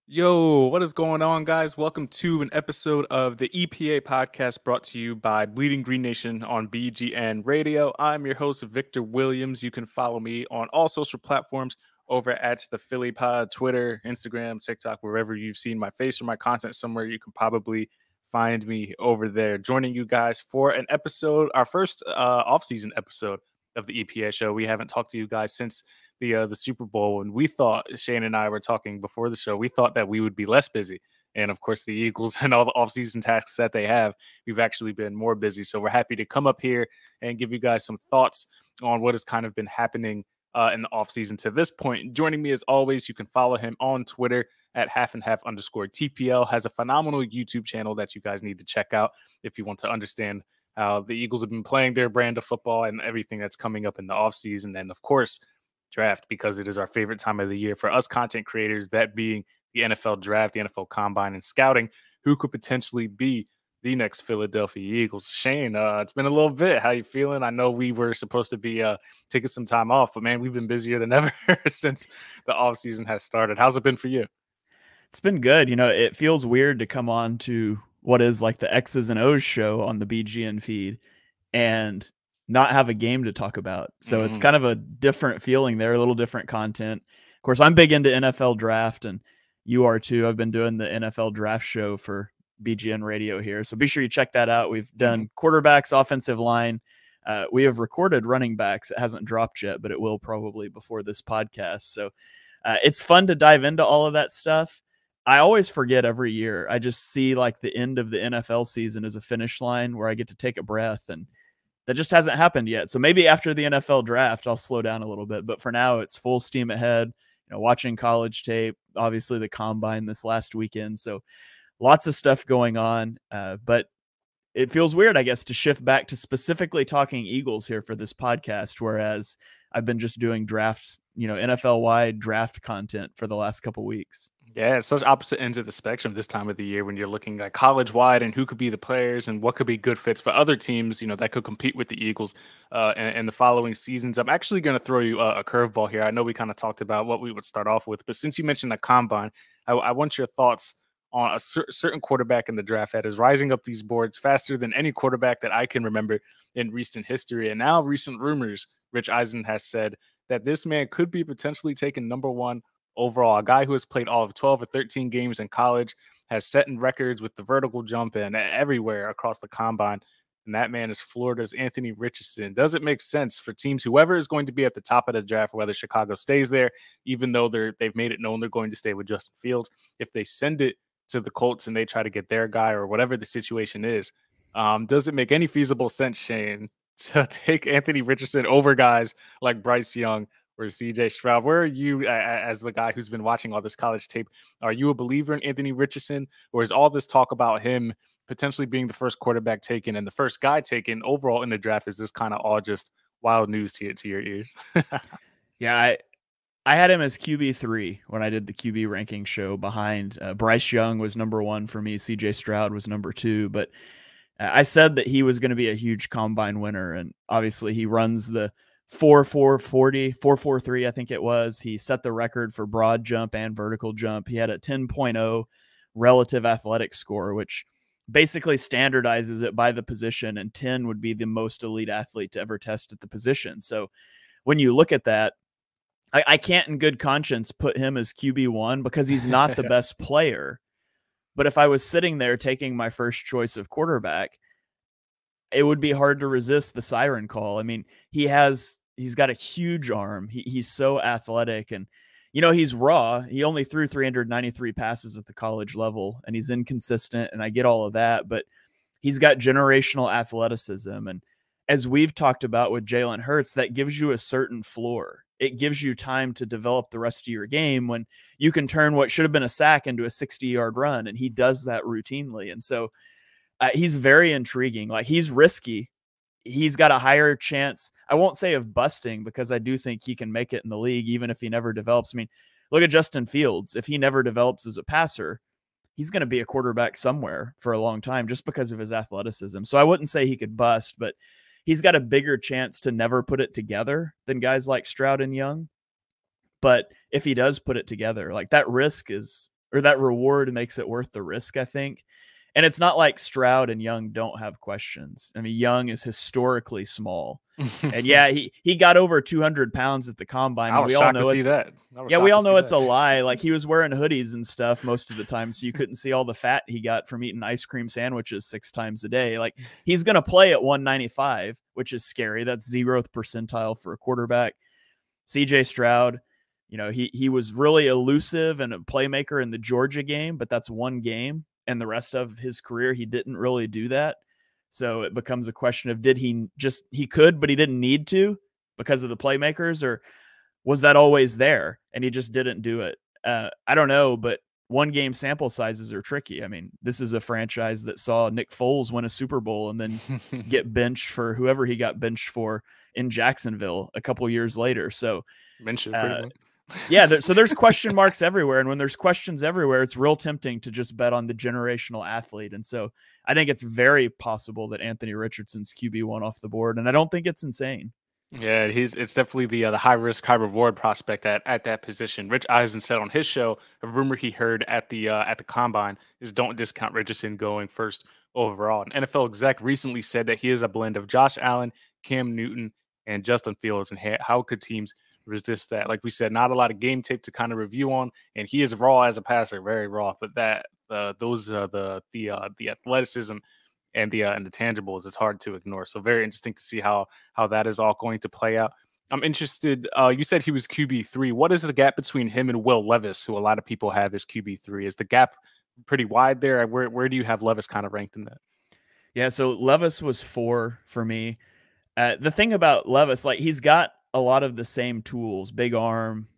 Yo, what is going on, guys? Welcome to an episode of the EPA Podcast brought to you by Bleeding Green Nation on BGN Radio. I'm your host, Victor Williams. You can follow me on all social platforms over at the Philly Pod, Twitter, Instagram, TikTok, wherever you've seen my face or my content somewhere, you can probably find me over there. Joining you guys for an episode, our first off-season episode of the EPA show. We haven't talked to you guys since the Super Bowl, and we thought, Shane and I were talking before the show, we thought that we would be less busy. And of course, the Eagles and all the offseason tasks that they have, we've actually been more busy. So we're happy to come up here and give you guys some thoughts on what has kind of been happening in the offseason to this point. Joining me as always, you can follow him on Twitter at @halfandhalf_TPL. Has a phenomenal YouTube channel that you guys need to check out if you want to understand how the Eagles have been playing their brand of football and everything that's coming up in the offseason. And of course, draft, because it is our favorite time of the year for us content creators, that being the NFL draft, the NFL combine, and scouting who could potentially be the next Philadelphia Eagles. Shane, it's been a little bit. How you feeling? I know we were supposed to be taking some time off, but man, we've been busier than ever since the offseason has started. How's it been for you? It's been good. It feels weird to come on to what is like the X's and O's show on the BGN feed and not have a game to talk about. So it's kind of a different feeling there, a little different content. Of course, I'm big into NFL draft, and you are too. I've been doing the NFL draft show for BGN Radio here. So be sure you check that out. We've done quarterbacks, offensive line. We have recorded running backs. It hasn't dropped yet, but it will probably before this podcast. So it's fun to dive into all of that stuff. I always forget every year. I just see like the end of the NFL season as a finish line where I get to take a breath, and that just hasn't happened yet. So maybe after the NFL draft, I'll slow down a little bit. But for now, it's full steam ahead. Watching college tape, obviously the combine this last weekend. So lots of stuff going on. But it feels weird, I guess, to shift back to specifically talking Eagles here for this podcast, whereas I've been just doing drafts, NFL-wide draft content for the last couple weeks. Yeah, it's such opposite ends of the spectrum this time of the year when you're looking at college wide and who could be the players and what could be good fits for other teams, that could compete with the Eagles in the following seasons. I'm actually going to throw you a curveball here. I know we kind of talked about what we would start off with, but since you mentioned the combine, I want your thoughts on a certain quarterback in the draft that is rising up these boards faster than any quarterback that I can remember in recent history. And now recent rumors, Rich Eisen has said that this man could be potentially taken number one overall, a guy who has played all of 12 or 13 games in college, has set in records with the vertical jump and everywhere across the combine. And that man is Florida's Anthony Richardson. Does it make sense for teams, whoever is going to be at the top of the draft, whether Chicago stays there, even though they've made it known they're going to stay with Justin Fields, if they send it to the Colts and they try to get their guy or whatever the situation is, does it make any feasible sense, Shane, to take Anthony Richardson over guys like Bryce Young or CJ Stroud? Where are you as the guy who's been watching all this college tape? Are you a believer in Anthony Richardson, or is all this talk about him potentially being the first quarterback taken and the first guy taken overall in the draft, is this kind of all just wild news to your ears? Yeah, I had him as QB3 when I did the QB ranking show behind Bryce Young was number one for me. CJ Stroud was number two, but I said that he was going to be a huge combine winner. And obviously he runs the 4.43, I think it was. He set the record for broad jump and vertical jump. He had a 10.0 relative athletic score, which basically standardizes it by the position, and 10 would be the most elite athlete to ever test at the position. So when you look at that, I can't in good conscience put him as QB1 because he's not the best player. But if I was sitting there taking my first choice of quarterback, it would be hard to resist the siren call. I mean, he's got a huge arm. He's so athletic, and he's raw. He only threw 393 passes at the college level, and he's inconsistent, and I get all of that, but he's got generational athleticism. And as we've talked about with Jalen Hurts, that gives you a certain floor. It gives you time to develop the rest of your game when you can turn what should have been a sack into a 60-yard run, and he does that routinely. And so he's very intriguing. Like, he's risky. He's got a higher chance, I won't say of busting, because I do think he can make it in the league, even if he never develops. I mean, look at Justin Fields. If he never develops as a passer, he's going to be a quarterback somewhere for a long time just because of his athleticism. So I wouldn't say he could bust, but he's got a bigger chance to never put it together than guys like Stroud and Young. But if he does put it together, like, that risk is or that reward makes it worth the risk, I think. And it's not like Stroud and Young don't have questions. I mean, Young is historically small. And yeah, he got over 200 pounds at the combine. I was shocked to see that. Yeah, we all know it's a lie. Like, he was wearing hoodies and stuff most of the time, so you couldn't see all the fat he got from eating ice cream sandwiches 6 times a day. Like, he's going to play at 195, which is scary. That's 0th percentile for a quarterback. CJ Stroud, you know, he was really elusive and a playmaker in the Georgia game, but that's one game. And the rest of his career, he didn't really do that. So it becomes a question of, he could, but he didn't need to because of the playmakers, or was that always there and he just didn't do it? I don't know, but 1 game sample sizes are tricky. I mean, this is a franchise that saw Nick Foles win a Super Bowl and then get benched for whoever he got benched for in Jacksonville a couple years later. So yeah, so there's question marks everywhere. And when there's questions everywhere, it's real tempting to just bet on the generational athlete. And so I think it's very possible that Anthony Richardson's QB1 off the board. And I don't think it's insane. Yeah, it's definitely the high risk, high reward prospect at that position. Rich Eisen said on his show, a rumor he heard at the combine is don't discount Richardson going first overall. An NFL exec recently said that he is a blend of Josh Allen, Cam Newton, and Justin Fields. And how could teams resist that? Like we said, not a lot of game tape to kind of review on, and he is raw as a passer, very raw. But the athleticism and the tangibles, it's hard to ignore. So very interesting to see how that is all going to play out. I'm interested. You said he was QB3. What is the gap between him and Will Levis, who a lot of people have as QB3? Is the gap pretty wide there? Where do you have Levis kind of ranked in that? Yeah, so Levis was 4 for me. The thing about Levis, like, he's got a lot of the same tools, big arm,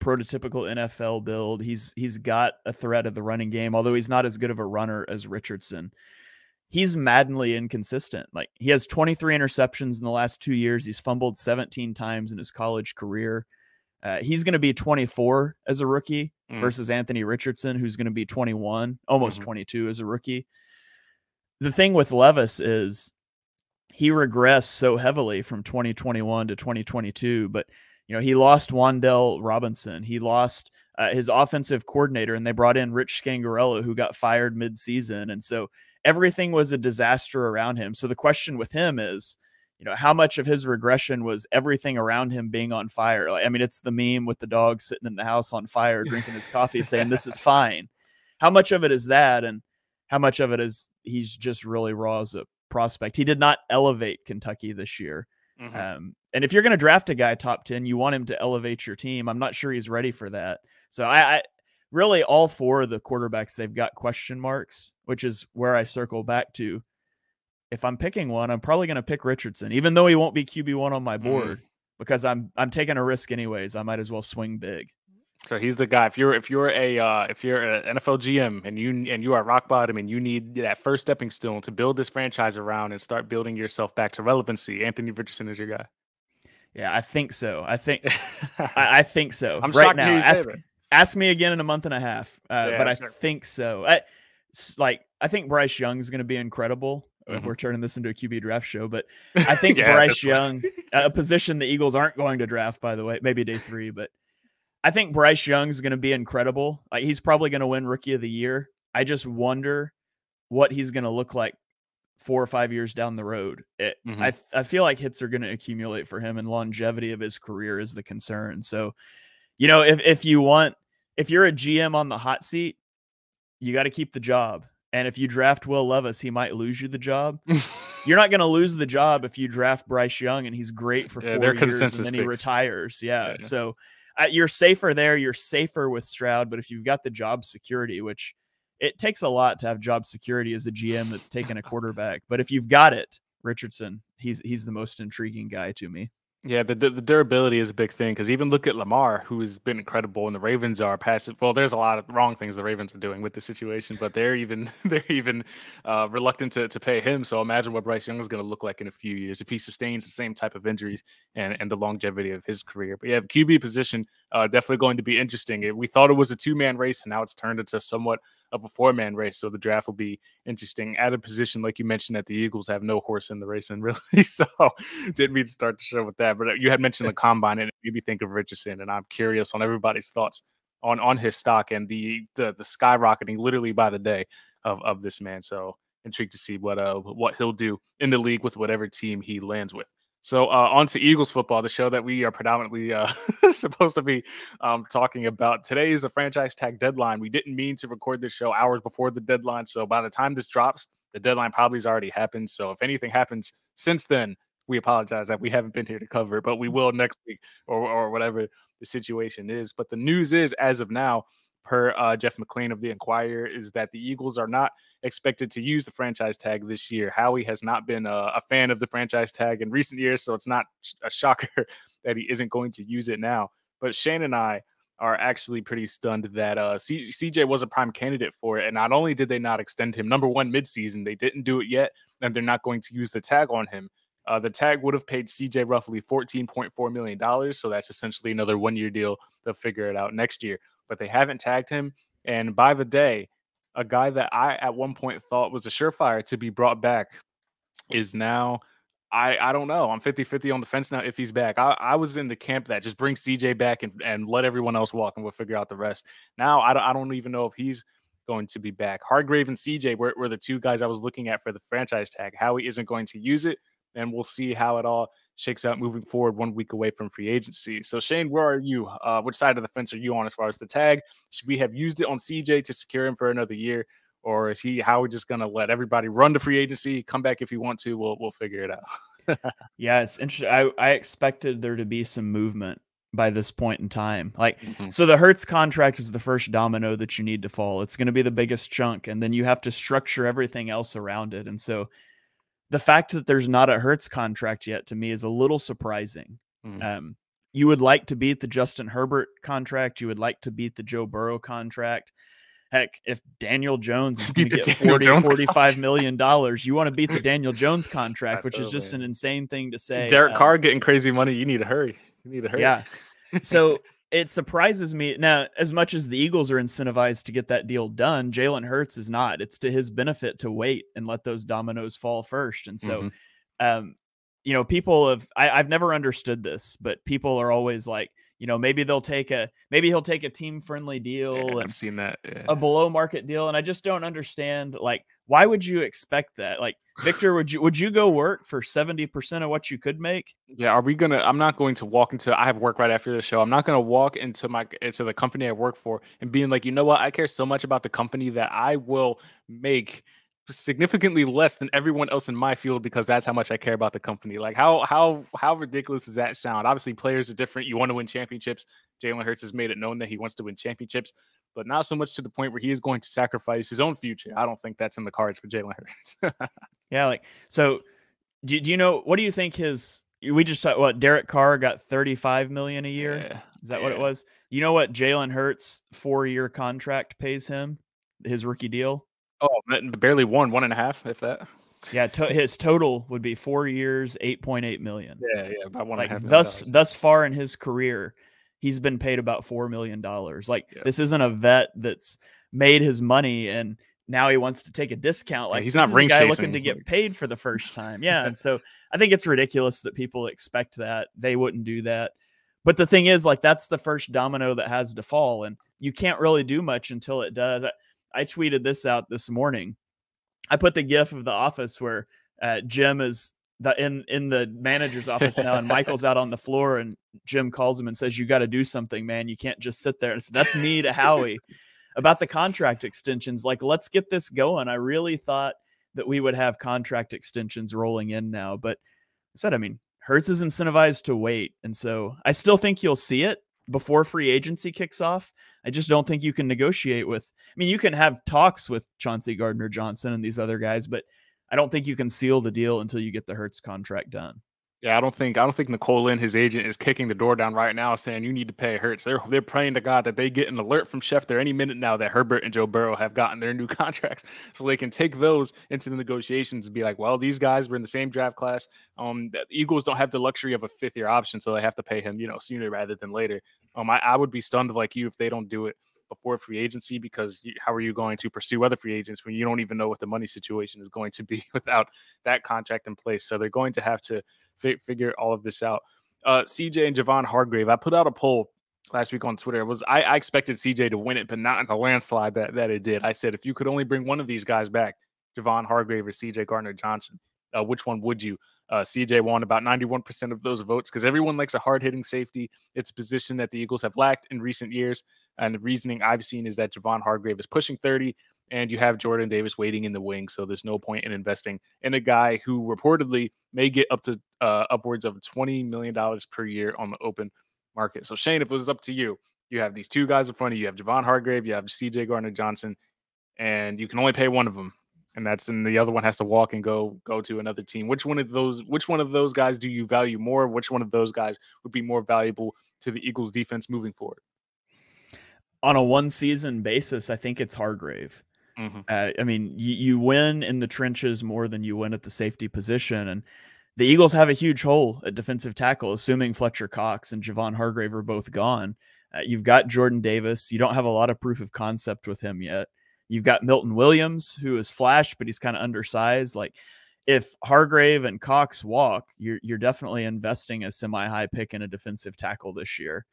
prototypical NFL build. He's got a threat of the running game, although he's not as good of a runner as Richardson. He's maddeningly inconsistent. Like, he has 23 interceptions in the last 2 years. He's fumbled 17 times in his college career. He's going to be 24 as a rookie versus Anthony Richardson, who's going to be 21, almost 22 as a rookie. The thing with Levis is he regressed so heavily from 2021 to 2022, but you know, he lost Wan'Dale Robinson. He lost his offensive coordinator, and they brought in Rich Scangarello, who got fired mid-season. And so everything was a disaster around him. So the question with him is, you know, how much of his regression was everything around him being on fire? Like, I mean, it's the meme with the dog sitting in the house on fire, drinking his coffee, saying this is fine. How much of it is that, and how much of it is he's just really raw as a prospect? He did not elevate Kentucky this year. And if you're going to draft a guy top 10, you want him to elevate your team. I'm not sure he's ready for that. So I really, all 4 of the quarterbacks, they've got question marks, which is where I circle back to. If I'm picking one, I'm probably going to pick Richardson, even though he won't be QB1 on my board, because I'm taking a risk anyways. I might as well swing big. So he's the guy. If you're an NFL GM and you are rock bottom and you need that first stepping stone to build this franchise around and start building yourself back to relevancy, Anthony Richardson is your guy. Yeah, I think so. I think so. I'm right shocked now. you Ask me again in a month and a half. But I think so. I think Bryce Young is going to be incredible. If we're turning this into a QB draft show, but I think Bryce Young, a position the Eagles aren't going to draft, by the way, maybe day 3, but I think Bryce Young is going to be incredible. Like, he's probably going to win Rookie of the Year. I just wonder what he's going to look like 4 or 5 years down the road. I feel like hits are going to accumulate for him, and longevity of his career is the concern. So, you know, if you're a GM on the hot seat, you got to keep the job. And if you draft Will Levis, he might lose you the job. You're not going to lose the job if you draft Bryce Young and he's great for 4 years and then he retires. Yeah. So you're safer there. You're safer with Stroud. But if you've got the job security, which it takes a lot to have job security as a GM that's taken a quarterback. But if you've got it, Richardson, he's the most intriguing guy to me. Yeah, the durability is a big thing, because even look at Lamar, who has been incredible, and the Ravens are passive. Well, there's a lot of wrong things the Ravens are doing with the situation, but they're even reluctant to pay him. So imagine what Bryce Young is going to look like in a few years if he sustains the same type of injuries and the longevity of his career. But yeah, the QB position definitely going to be interesting. We thought it was a 2-man race, and now it's turned into somewhat of a 4-man race. So the draft will be interesting at a position, like you mentioned, that the Eagles have no horse in the race, and really, so didn't mean to start the show with that. But you had mentioned the combine, and it made me think of Richardson, and I'm curious on everybody's thoughts on his stock and the skyrocketing literally by the day of this man. So intrigued to see what he'll do in the league with whatever team he lands with. So on to Eagles football, the show that we are predominantly supposed to be talking about. Today is the franchise tag deadline. We didn't mean to record this show hours before the deadline. So by the time this drops, the deadline probably has already happened. So if anything happens since then, we apologize that we haven't been here to cover it, but we will next week or whatever the situation is. But the news is, as of now, per Jeff McClain of the Inquirer, is that the Eagles are not expected to use the franchise tag this year. Howie has not been a fan of the franchise tag in recent years, so it's not a shocker that he isn't going to use it now. But Shane and I are actually pretty stunned that CJ was a prime candidate for it. And not only did they not extend him, number one, midseason, they didn't do it yet, and they're not going to use the tag on him. The tag would have paid CJ roughly $14.4 million. So that's essentially another 1-year deal. They'll figure it out next year. But they haven't tagged him. And by the day, a guy that I at one point thought was a surefire to be brought back is now, I don't know. I'm 50-50 on the fence now if he's back. I was in the camp that just bring CJ back and let everyone else walk and we'll figure out the rest. Now, I don't even know if he's going to be back. Hargrave and CJ were the two guys I was looking at for the franchise tag. Howie isn't going to use it. And we'll see how it all shakes out moving forward 1 week away from free agency. So, Shane, where are you? Which side of the fence are you on as far as the tag? Should we have used it on CJ to secure him for another year? Or is Howie just going to let everybody run to free agency, come back if you want to? We'll figure it out. Yeah, it's interesting. I expected there to be some movement by this point in time. So the Hurts contract is the first domino that you need to fall. It's going to be the biggest chunk, and then you have to structure everything else around it. And so the fact that there's not a Hurts contract yet to me is a little surprising. You would like to beat the Justin Herbert contract. You would like to beat the Joe Burrow contract. Heck, if Daniel Jones is going to get $45 million, you want to beat the Daniel Jones contract, which is just an insane thing to say. Derek Carr getting crazy money. You need to hurry. Yeah. So it surprises me. Now, as much as the Eagles are incentivized to get that deal done, Jalen Hurts is not. It's to his benefit to wait and let those dominoes fall first. And so, people I've never understood this, but people are always like, maybe he'll take a team friendly deal. Yeah, I've seen that. Yeah. A below market deal. And I just don't understand, why would you expect that? Victor, would you go work for 70% of what you could make? Yeah. I'm not going to walk into, I have work right after the show. I'm not going to walk into the company I work for and being like, you know what? I care so much about the company that I will make significantly less than everyone else in my field because that's how much I care about the company. How ridiculous does that sound? Obviously, players are different. You want to win championships. Jalen Hurts has made it known that he wants to win championships, but not so much to the point where he is going to sacrifice his own future. I don't think that's in the cards for Jalen Hurts. Yeah, so do you know, what do you think we just thought, Derek Carr got $35 million a year? Yeah, is that what it was? You know what Jalen Hurts' 4-year contract pays him, his rookie deal? Oh, barely 1.5, if that. Yeah, his total would be 4 years, $8.8 million. Yeah, about $1.5 thus far in his career, he's been paid about $4 million. This isn't a vet that's made his money and now he wants to take a discount. He's not ring guy chasing, looking to get paid for the first time. Yeah, and so I think it's ridiculous that people expect that. They wouldn't do that. But the thing is, that's the first domino that has to fall, and you can't really do much until it does. I tweeted this out this morning. I put the GIF of The Office where Jim is in the manager's office now, and Michael's out on the floor, and Jim calls him and says, "You got to do something, man. You can't just sit there." And so that's me to Howie about the contract extensions. Let's get this going. I really thought that we would have contract extensions rolling in now, but Hurts is incentivized to wait, and so I still think you'll see it before free agency kicks off. I just don't think you can negotiate with, you can have talks with Chauncey Gardner-Johnson and these other guys, but I don't think you can seal the deal until you get the Hurts contract done. Yeah, I don't think Nicole Lynn, his agent, is kicking the door down right now saying you need to pay Hurts. They're praying to God that they get an alert from Schefter any minute now that Herbert and Joe Burrow have gotten their new contracts, so they can take those into the negotiations and be like, well, these guys were in the same draft class. The Eagles don't have the luxury of a 5th-year option, so they have to pay him, sooner rather than later. I would be stunned like you if they don't do it before free agency, because how are you going to pursue other free agents when you don't even know what the money situation is going to be without that contract in place? So they're going to have to figure all of this out. CJ and Javon Hargrave, I put out a poll last week on Twitter was I expected CJ to win it, but not in the landslide that it did. I said, if you could only bring one of these guys back, Javon Hargrave or CJ Gardner-Johnson, which one would you? CJ won about 91% of those votes because everyone likes a hard-hitting safety. It's a position that the Eagles have lacked in recent years. And the reasoning I've seen is that Javon Hargrave is pushing 30, and you have Jordan Davis waiting in the wing. So there's no point in investing in a guy who reportedly may get up to upwards of $20 million per year on the open market. So Shane, if it was up to you, you have these two guys in front of you. You have Javon Hargrave, you have CJ Gardner-Johnson, and you can only pay one of them. And the other one has to walk and go to another team. Which one of those guys do you value more? Which one of those guys would be more valuable to the Eagles defense moving forward? On a one-season basis, I think it's Hargrave. Mm-hmm. I mean, you win in the trenches more than you win at the safety position. And the Eagles have a huge hole at defensive tackle, assuming Fletcher Cox and Javon Hargrave are both gone. You've got Jordan Davis. You don't have a lot of proof of concept with him yet. You've got Milton Williams, who is flashed, but he's kind of undersized. Like, if Hargrave and Cox walk, you're definitely investing a semi-high pick in a defensive tackle this year.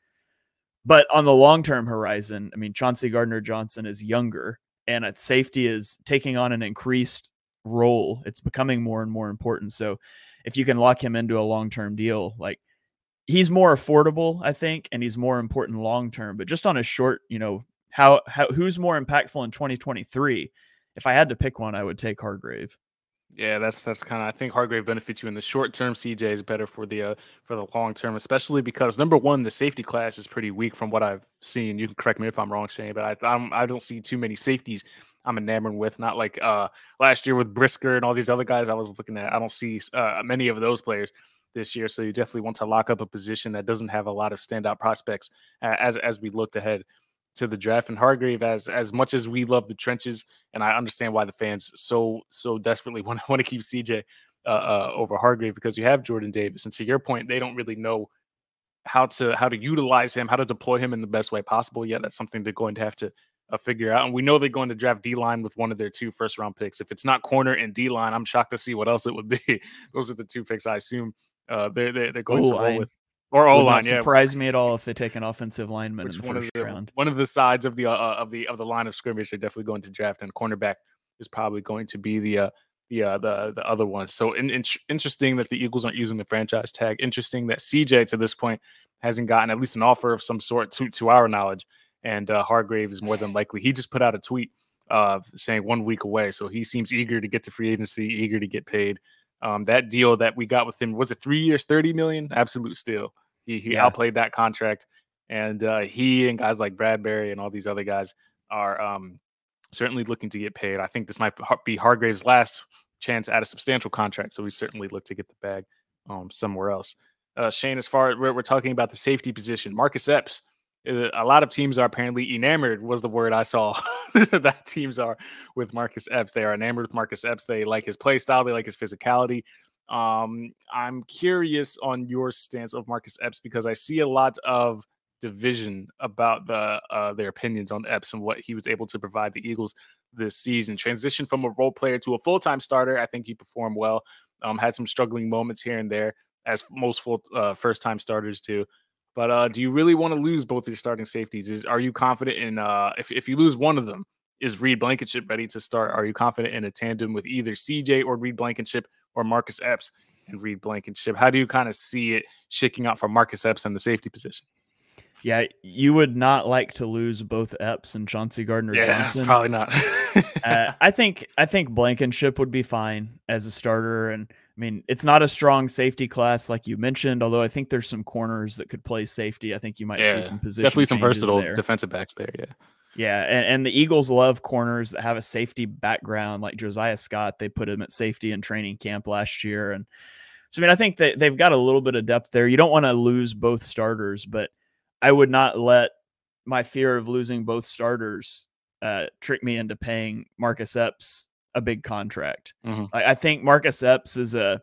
But on the long-term horizon, I mean, Chauncey Gardner-Johnson is younger, and at safety is taking on an increased role. It's becoming more and more important. So if you can lock him into a long-term deal, like, he's more affordable, I think, and he's more important long-term. But just on a short, who's more impactful in 2023? If I had to pick one, I would take Hargrave. Yeah, that's kind of, I think Hargrave benefits you in the short term. CJ is better for the long term, especially because number one, the safety class is pretty weak from what I've seen. You can correct me if I'm wrong, Shane, but I don't see too many safeties I'm enamored with. Not like last year with Brisker and all these other guys I was looking at. I don't see many of those players this year. So you definitely want to lock up a position that doesn't have a lot of standout prospects as we looked ahead to the draft. And Hargrave, as much as we love the trenches, and I understand why the fans so desperately want to keep CJ over Hargrave, because you have Jordan Davis, and to your point, they don't really know how to utilize him, how to deploy him in the best way possible. Yeah, that's something they're going to have to figure out. And we know they're going to draft D-line with one of their 2 first-round picks. If it's not corner and D-line, I'm shocked to see what else it would be. Those are the 2 picks I assume they're going to roll with. Or O-line, yeah. Surprise me at all if they take an offensive lineman in the first round. One of the sides of the line of scrimmage they're definitely going to draft, and cornerback is probably going to be the other one. So interesting that the Eagles aren't using the franchise tag. Interesting that CJ to this point hasn't gotten at least an offer of some sort to our knowledge. And Hargrave is more than likely. He just put out a tweet saying 1 week away, so he seems eager to get to free agency, eager to get paid. That deal that we got with him, was it 3 years, $30 million? Absolute steal. He outplayed that contract, and he and guys like Bradbury and all these other guys are certainly looking to get paid. I think this might be Hargrave's last chance at a substantial contract, so we certainly look to get the bag somewhere else. Shane, as far as we're talking about the safety position, Marcus Epps, a lot of teams are apparently enamored, was the word I saw that teams are with Marcus Epps. They are enamored with Marcus Epps. They like his play style. They like his physicality. I'm curious on your stance of Marcus Epps, because I see a lot of division about their opinions on Epps and what he was able to provide the Eagles this season. Transition from a role player to a full-time starter, I think he performed well. Had some struggling moments here and there, as most first-time starters do. But do you really want to lose both your starting safeties? Are you confident in if you lose one of them, is Reed Blankenship ready to start? Are you confident in a tandem with either CJ or Reed Blankenship, or Marcus Epps and Reed Blankenship? How do you kind of see it shaking out for Marcus Epps in the safety position? Yeah, you would not like to lose both Epps and Chauncey Gardner-Johnson. Yeah, probably not. I think Blankenship would be fine as a starter, and I mean, it's not a strong safety class like you mentioned, although I think there's some corners that could play safety. I think you might see some position definitely some versatile there. Defensive backs there. Yeah. Yeah, and the Eagles love corners that have a safety background, like Josiah Scott. They put him at safety in training camp last year. And so, I mean, I think that they've got a little bit of depth there. You don't want to lose both starters, but I would not let my fear of losing both starters trick me into paying Marcus Epps a big contract. Mm-hmm. I think Marcus Epps is a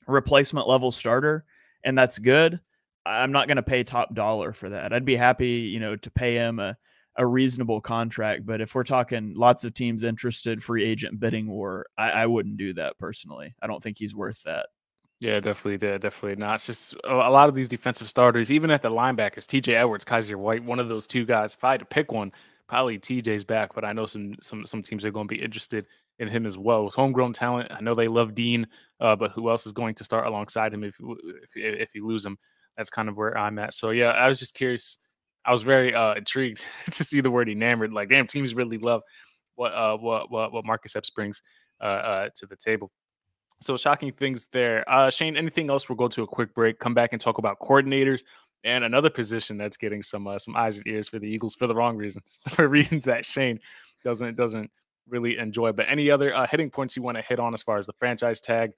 replacement level starter, and that's good. I'm not going to pay top dollar for that. I'd be happy, to pay him a reasonable contract. But if we're talking lots of teams interested, free agent bidding war, I wouldn't do that personally. I don't think he's worth that. Yeah, definitely did. Definitely not. It's just a lot of these defensive starters, even at the linebackers, TJ Edwards, Kaiser White, one of those two guys. If I had to pick one, probably TJ's back, but I know some teams are going to be interested in him as well. It's homegrown talent. I know they love Dean, but who else is going to start alongside him if you lose him? That's kind of where I'm at. So yeah, I was just curious. I was very intrigued to see the word enamored. Like, damn, teams really love what Marcus Epps brings to the table. So shocking things there. Shane, anything else? We'll go to a quick break, come back and talk about coordinators and another position that's getting some eyes and ears for the Eagles for the wrong reasons, for reasons that Shane doesn't really enjoy. But any other hitting points you want to hit on as far as the franchise tag?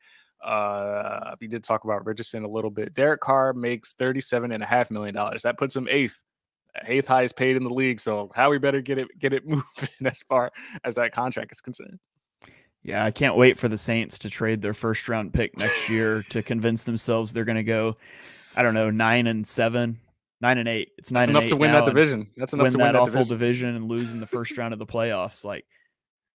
We did talk about Richardson a little bit. Derek Carr makes $37.5 million. That puts him eighth highest paid in the league. So how we better get it moving as far as that contract is concerned. Yeah, I can't wait for the Saints to trade their first round pick next year to convince themselves they're going to go, I don't know, 9-7, 9-8. It's 9 That's enough to win that division. That's enough to win that awful division and lose in the first round of the playoffs. Like,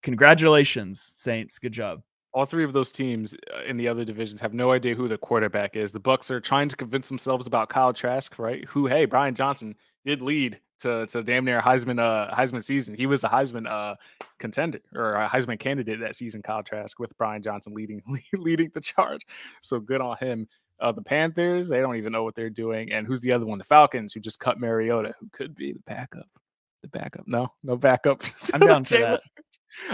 congratulations, Saints. Good job. All three of those teams in the other divisions have no idea who the quarterback is. The Bucs are trying to convince themselves about Kyle Trask, right? Who, hey, Brian Johnson did lead to damn near Heisman season. He was a Heisman contender or a Heisman candidate that season, Kyle Trask, with Brian Johnson leading the charge. So good on him. The Panthers, they don't even know what they're doing. And who's the other one? The Falcons, who just cut Mariota, who could be the backup. The backup. No backup. I'm down for that.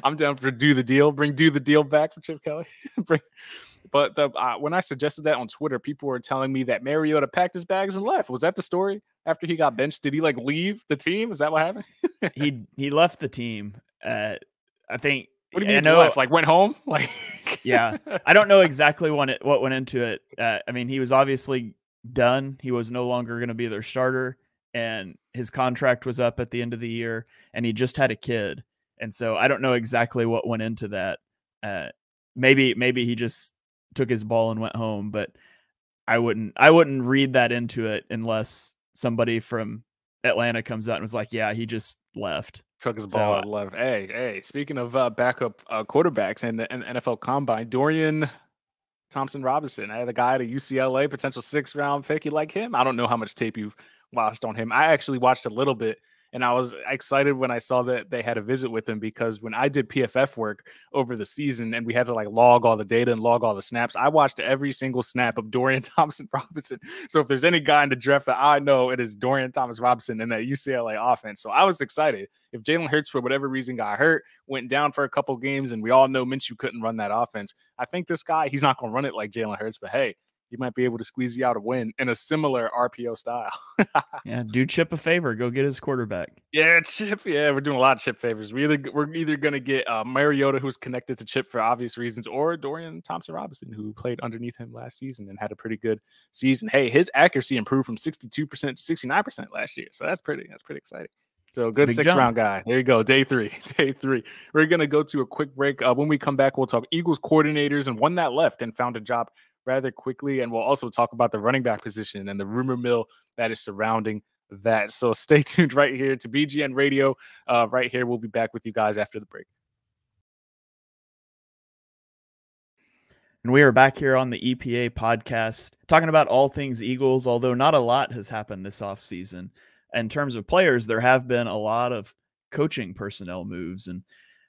I'm down for do the deal. Do the deal back for Chip Kelly. But when I suggested that on Twitter, people were telling me that Mariota packed his bags and left. Was that the story after he got benched? Did he like leave the team? Is that what happened? he left the team. I think. What do you mean left? Like went home? Like yeah. I don't know exactly what went into it. I mean, he was obviously done. He was no longer going to be their starter, and his contract was up at the end of the year, and he just had a kid. And so I don't know exactly what went into that. Maybe he just took his ball and went home, but I wouldn't read that into it unless somebody from Atlanta comes out and was like, yeah, he just left. Took his ball and left. Hey, speaking of backup quarterbacks and the NFL Combine, Dorian Thompson-Robinson, the guy at UCLA, potential 6th round pick. You like him? I don't know how much tape you've watched on him. I actually watched a little bit. And I was excited when I saw that they had a visit with him, because when I did PFF work over the season and we had to like log all the data and log all the snaps, I watched every single snap of Dorian Thompson-Robinson. So if there's any guy in the draft that I know, it is Dorian Thompson-Robinson in that UCLA offense. So I was excited. If Jalen Hurts, for whatever reason, got hurt, went down for a couple games, and we all know Minshew couldn't run that offense, I think this guy, he's not going to run it like Jalen Hurts, but hey, you might be able to squeeze you out a win in a similar RPO style. Yeah, do Chip a favor. Go get his quarterback. Yeah, Chip. Yeah, we're doing a lot of Chip favors. We're either going to get Mariota, who's connected to Chip for obvious reasons, or Dorian Thompson-Robinson, who played underneath him last season and had a pretty good season. Hey, his accuracy improved from 62% to 69% last year. So that's pretty exciting. So good 6th round guy. There you go. Day three. We're going to go to a quick break. When we come back, we'll talk Eagles coordinators and one that left and found a job rather quickly. And we'll also talk about the running back position and the rumor mill that is surrounding that. So stay tuned right here to BGN Radio. Right here. We'll be back with you guys after the break. And we are back here on the EPA podcast talking about all things Eagles, although not a lot has happened this offseason. In terms of players, there have been a lot of coaching personnel moves, and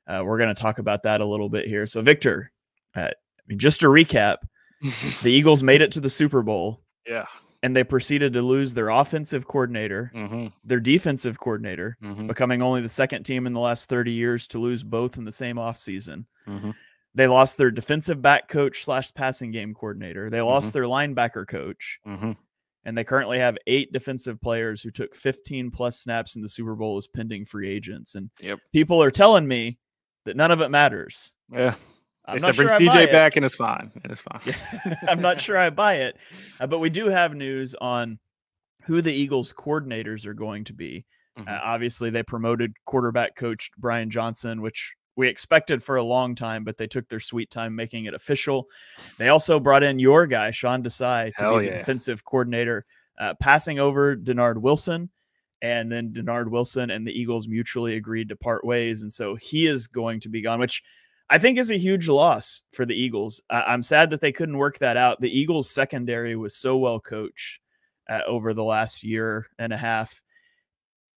we're going to talk about that a little bit here. So, Victor, just to recap, the Eagles made it to the Super Bowl. Yeah. And they proceeded to lose their offensive coordinator, their defensive coordinator, becoming only the second team in the last 30 years to lose both in the same offseason. They lost their defensive back coach / passing game coordinator. They lost their linebacker coach. And they currently have 8 defensive players who took 15 plus snaps in the Super Bowl as pending free agents. And people are telling me that none of it matters. Yeah. They said bring CJ back and it's fine. I'm not sure I buy it. But we do have news on who the Eagles coordinators are going to be. Obviously, they promoted quarterback coach Brian Johnson, which we expected for a long time, but they took their sweet time making it official. They also brought in your guy, Sean Desai, to be the defensive coordinator, passing over Dennard Wilson. And then Dennard Wilson and the Eagles mutually agreed to part ways. And so he is going to be gone, which I think is a huge loss for the Eagles. I'm sad that they couldn't work that out. The Eagles secondary was so well coached over the last year and a half.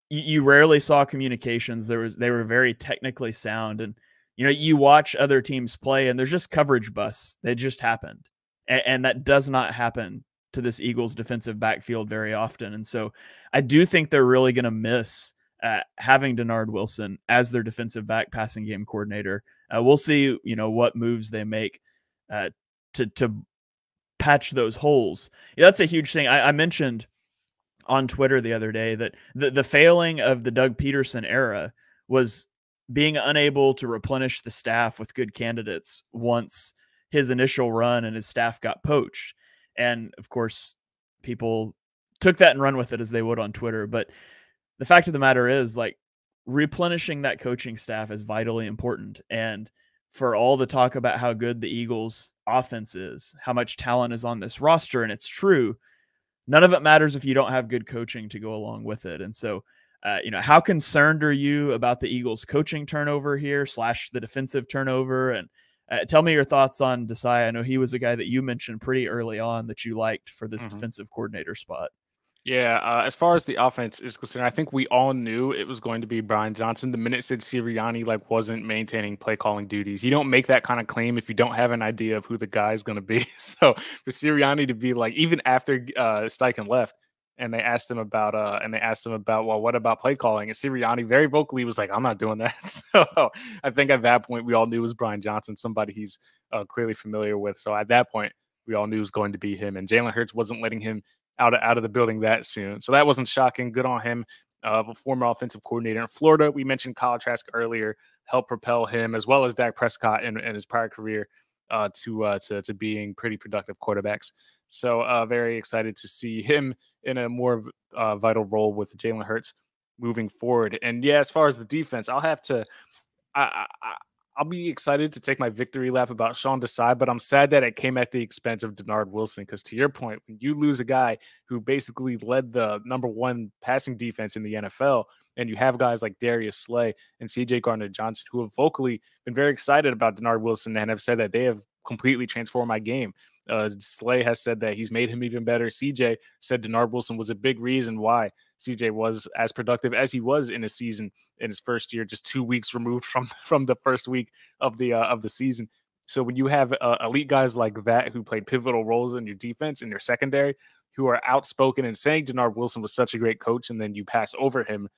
You rarely saw communications. They were very technically sound, and you watch other teams play and there's just coverage busts. They just happened. And that does not happen to this Eagles defensive backfield very often. And so I do think they're really going to miss having Dennard Wilson as their defensive back passing game coordinator. We'll see, what moves they make to patch those holes. Yeah, that's a huge thing. I mentioned on Twitter the other day that the failing of the Doug Peterson era was being unable to replenish the staff with good candidates once his initial run and his staff got poached. And of course, people took that and run with it as they would on Twitter. But the fact of the matter is, like, replenishing that coaching staff is vitally important. And for all the talk about how good the Eagles offense is, how much talent is on this roster, and it's true, none of it matters if you don't have good coaching to go along with it. And so, how concerned are you about the Eagles coaching turnover here / the defensive turnover? And tell me your thoughts on Desai. I know he was a guy that you mentioned pretty early on that you liked for this defensive coordinator spot. Yeah, as far as the offense is concerned, I think we all knew it was going to be Brian Johnson. The minute Sid Sirianni wasn't maintaining play calling duties, you don't make that kind of claim if you don't have an idea of who the guy is going to be. So for Sirianni to be even after Steichen left, and they asked him about well, what about play calling? And Sirianni very vocally was like, I'm not doing that. So I think at that point we all knew it was Brian Johnson, somebody he's clearly familiar with. So at that point we all knew it was going to be him, and Jalen Hurts wasn't letting him out of the building that soon. So that wasn't shocking. Good on him. A former offensive coordinator in Florida. We mentioned Kyle Trask earlier, helped propel him as well as Dak Prescott in his prior career to being pretty productive quarterbacks. So very excited to see him in a more vital role with Jalen Hurts moving forward. And yeah, as far as the defense, I'll be excited to take my victory lap about Sean Desai, but I'm sad that it came at the expense of Dennard Wilson. Because to your point, when you lose a guy who basically led the #1 passing defense in the NFL, and you have guys like Darius Slay and CJ Gardner-Johnson who have vocally been very excited about Dennard Wilson and have said that they have completely transformed my game. Slay has said that he's made him even better. CJ said Dennard Wilson was a big reason why CJ was as productive as he was in a season in his first year, just 2 weeks removed from the first week of the season. So when you have elite guys like that who played pivotal roles in your defense and your secondary, who are outspoken and saying Dennard Wilson was such a great coach, and then you pass over him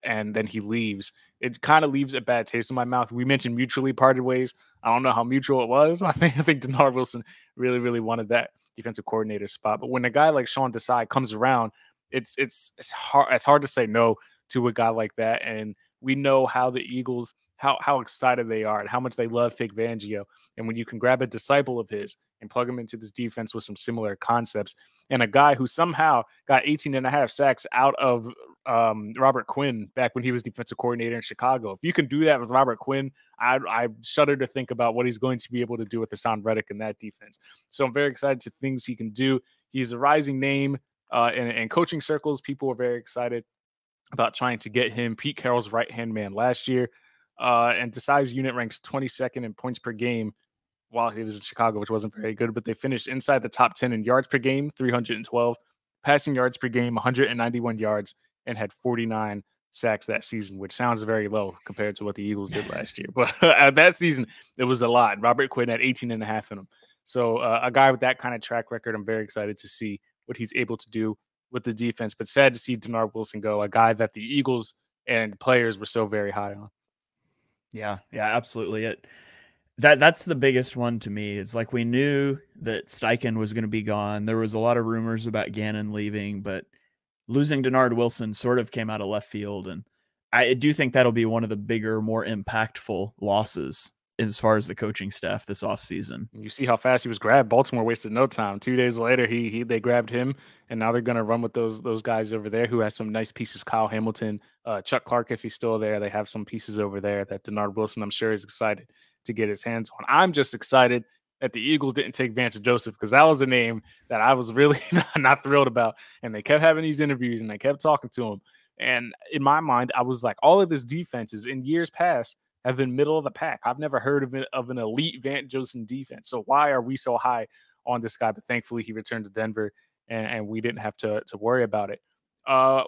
and then he leaves, it kind of leaves a bad taste in my mouth. We mentioned mutually parted ways. I don't know how mutual it was. I think Dennard Wilson really, really wanted that defensive coordinator spot. But when a guy like Sean Desai comes around, it's hard to say no to a guy like that. And we know how the Eagles, how excited they are and how much they love Vic Fangio. And when you can grab a disciple of his and plug him into this defense with some similar concepts, and a guy who somehow got 18.5 sacks out of Robert Quinn back when he was defensive coordinator in Chicago. If you can do that with Robert Quinn, I shudder to think about what he's going to be able to do with Hassan Reddick in that defense. So I'm very excited to things he can do. He's a rising name in coaching circles. People are very excited about trying to get him Pete Carroll's right-hand man last year. And Desai's unit ranks 22nd in points per game while he was in Chicago, which wasn't very good, but they finished inside the top 10 in yards per game, 312, passing yards per game, 191 yards, and had 49 sacks that season, which sounds very low compared to what the Eagles did last year. But that season, it was a lot. Robert Quinn had 18.5 in him. So a guy with that kind of track record, I'm very excited to see what he's able to do with the defense, but sad to see Dennard Wilson go, a guy that the Eagles and players were so very high on. Yeah, absolutely. That's the biggest one to me. It's like we knew that Steichen was going to be gone. There was a lot of rumors about Gannon leaving, but losing Dennard Wilson sort of came out of left field. And I do think that'll be one of the bigger, more impactful losses as far as the coaching staff this offseason. You see how fast he was grabbed. Baltimore wasted no time. 2 days later, they grabbed him, and now they're going to run with those guys over there who has some nice pieces. Kyle Hamilton, Chuck Clark, if he's still there. They have some pieces over there that Dennard Wilson, I'm sure, is excited to get his hands on. I'm just excited that the Eagles didn't take Vance Joseph, because that was a name that I was really not thrilled about. And they kept having these interviews, and they kept talking to him. And in my mind, I was like, all of his defenses in years past have been middle of the pack. I've never heard of an elite Vance Joseph defense. So why are we so high on this guy? But thankfully he returned to Denver and we didn't have to worry about it.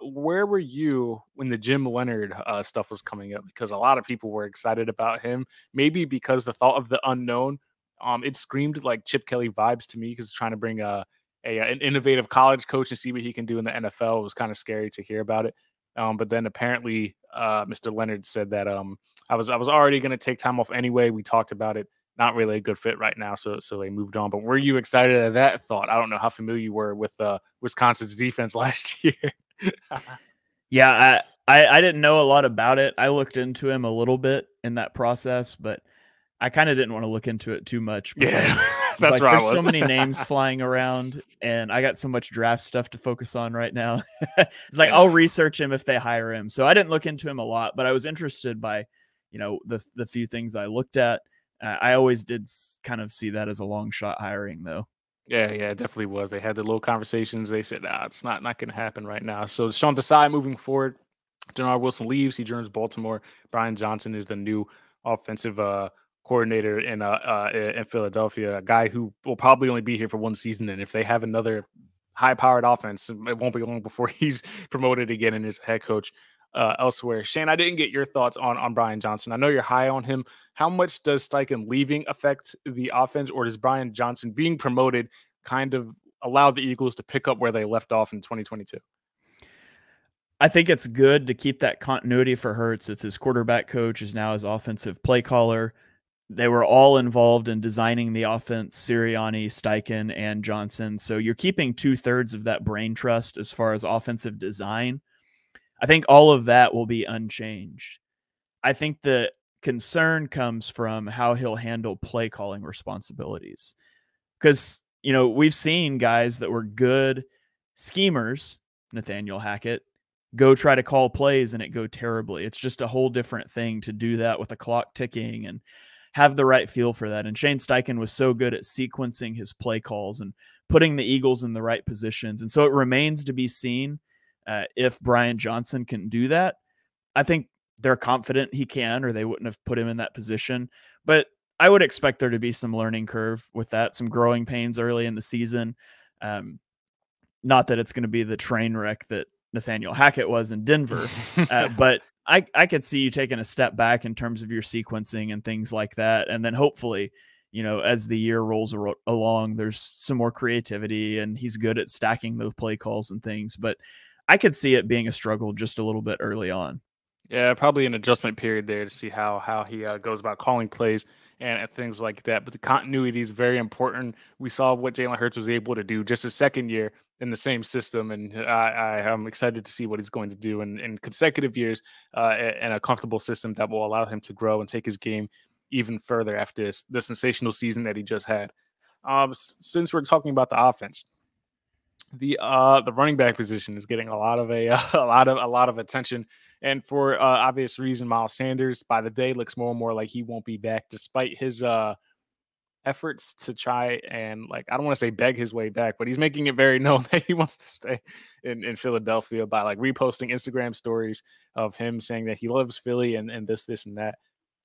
Where were you when the Jim Leonard stuff was coming up? Because a lot of people were excited about him, maybe because the thought of the unknown. It screamed like Chip Kelly vibes to me because trying to bring an innovative college coach and see what he can do in the NFL. It was kind of scary to hear about it. But then apparently Mr. Leonard said that I was already going to take time off anyway. We talked about it. Not really a good fit right now, so they moved on. But were you excited at that thought? I don't know how familiar you were with Wisconsin's defense last year. Yeah, I didn't know a lot about it. I looked into him a little bit in that process, but I kind of didn't want to look into it too much. Yeah, that's like, right. There's so many names flying around, and I got so much draft stuff to focus on right now. It's like I'll research him if they hire him. So I didn't look into him a lot, but I was interested by, the few things I looked at. I always did kind of see that as a long shot hiring, though. Yeah, it definitely was. They had the little conversations. They said, it's not going to happen right now. So Sean Desai moving forward. Dennard Wilson leaves. He joins Baltimore. Brian Johnson is the new offensive coordinator in Philadelphia, a guy who will probably only be here for one season. And if they have another high-powered offense, it won't be long before he's promoted again and is head coach elsewhere. Shane, I didn't get your thoughts on Brian Johnson. I know you're high on him. How much does Steichen leaving affect the offense, or does Brian Johnson being promoted kind of allow the Eagles to pick up where they left off in 2022? I think it's good to keep that continuity for Hurts. It's his quarterback coach, is now his offensive play caller. They were all involved in designing the offense, Sirianni, Steichen, and Johnson. So you're keeping 2/3 of that brain trust as far as offensive design. I think all of that will be unchanged. I think the concern comes from how he'll handle play calling responsibilities. Because, we've seen guys that were good schemers, Nathaniel Hackett, go try to call plays and it go terribly. It's just a whole different thing to do that with a clock ticking and have the right feel for that. And Shane Steichen was so good at sequencing his play calls and putting the Eagles in the right positions. And so it remains to be seen if Brian Johnson can do that. I think they're confident he can, or they wouldn't have put him in that position. But I would expect there to be some learning curve with that, some growing pains early in the season. Not that it's going to be the train wreck that Nathaniel Hackett was in Denver, but I could see you taking a step back in terms of your sequencing and things like that. And then hopefully, as the year rolls along, there's some more creativity and he's good at stacking those play calls and things. But I could see it being a struggle just a little bit early on. Yeah, probably an adjustment period there to see how he goes about calling plays and things like that. But the continuity is very important. We saw what Jalen Hurts was able to do just his second year in the same system, and I'm excited to see what he's going to do in consecutive years in a comfortable system that will allow him to grow and take his game even further after the sensational season that he just had. Since we're talking about the offense, the running back position is getting a lot of attention, and for obvious reason, Miles Sanders by the day looks more and more like he won't be back, despite his efforts to try and, like, I don't want to say beg his way back, but he's making it very known that he wants to stay in Philadelphia by like reposting Instagram stories of him saying that he loves Philly and this and that.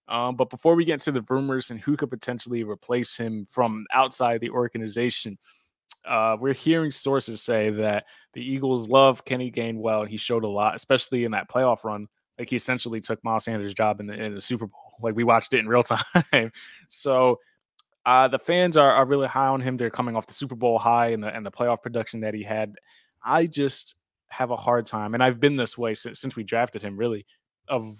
But before we get to the rumors and who could potentially replace him from outside the organization, we're hearing sources say that the Eagles love Kenny Gainwell, and he showed a lot, especially in that playoff run. Like, he essentially took Miles Sanders' job in the Super Bowl. Like, we watched it in real time. So the fans are really high on him. They're coming off the Super Bowl high and the playoff production that he had. I just have a hard time, and I've been this way since we drafted him, really, of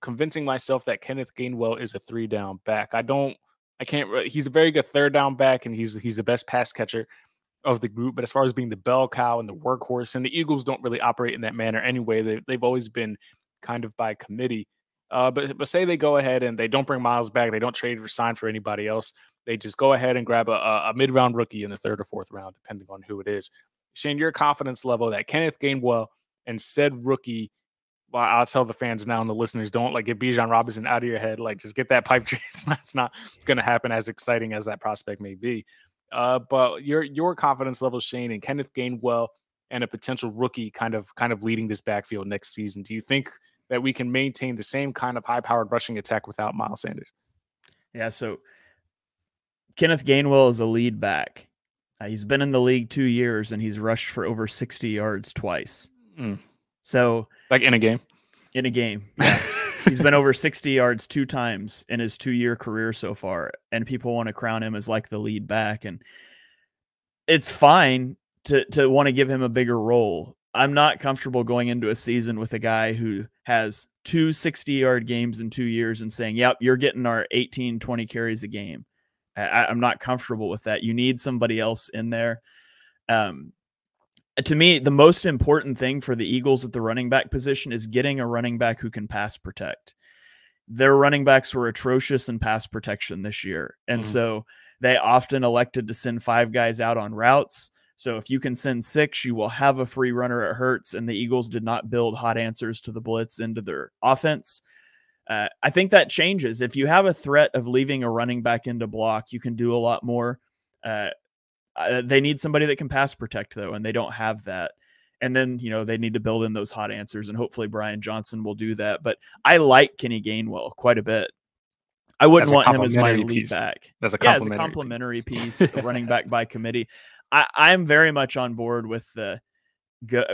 convincing myself that Kenneth Gainwell is a 3-down back. He's a very good 3rd-down back, and he's the best pass catcher of the group. But as far as being the bell cow and the workhorse, and the Eagles don't really operate in that manner anyway. They've always been kind of by committee. But say they go ahead and they don't bring Miles back, they don't trade or sign for anybody else. They just go ahead and grab a mid-round rookie in the 3rd or 4th round, depending on who it is. Shane, your confidence level that Kenneth Gainwell and said rookie, well, I'll tell the fans now and the listeners, don't like get Bijan Robinson out of your head. Like, just get that pipe dream. It's not going to happen, as exciting as that prospect may be. But your confidence level, Shane, and Kenneth Gainwell and a potential rookie kind of leading this backfield next season. Do you think that we can maintain the same kind of high-powered rushing attack without Miles Sanders? Yeah, so Kenneth Gainwell is a lead back. He's been in the league 2 years, and he's rushed for over 60 yards twice. So, like in a game? In a game, yeah. He's been over 60 yards 2 times in his 2-year career so far, and people want to crown him as like the lead back. And it's fine to want to give him a bigger role. I'm not comfortable going into a season with a guy who has 2 60-yard games in 2 years and saying, yep, you're getting our 18, 20 carries a game. I'm not comfortable with that. You need somebody else in there. To me, the most important thing for the Eagles at the running back position is getting a running back who can pass protect. Their running backs were atrocious in pass protection this year. And so they often elected to send 5 guys out on routes. So if you can send 6, you will have a free runner at Hurts, and the Eagles did not build hot answers to the blitz into their offense. I think that changes. If you have a threat of leaving a running back into block, you can do a lot more. They need somebody that can pass protect, though, and they don't have that. And then, they need to build in those hot answers, and hopefully Brian Johnson will do that. But I like Kenny Gainwell quite a bit. I wouldn't want him as my lead back. As a complimentary piece, a running back by committee. I'm very much on board with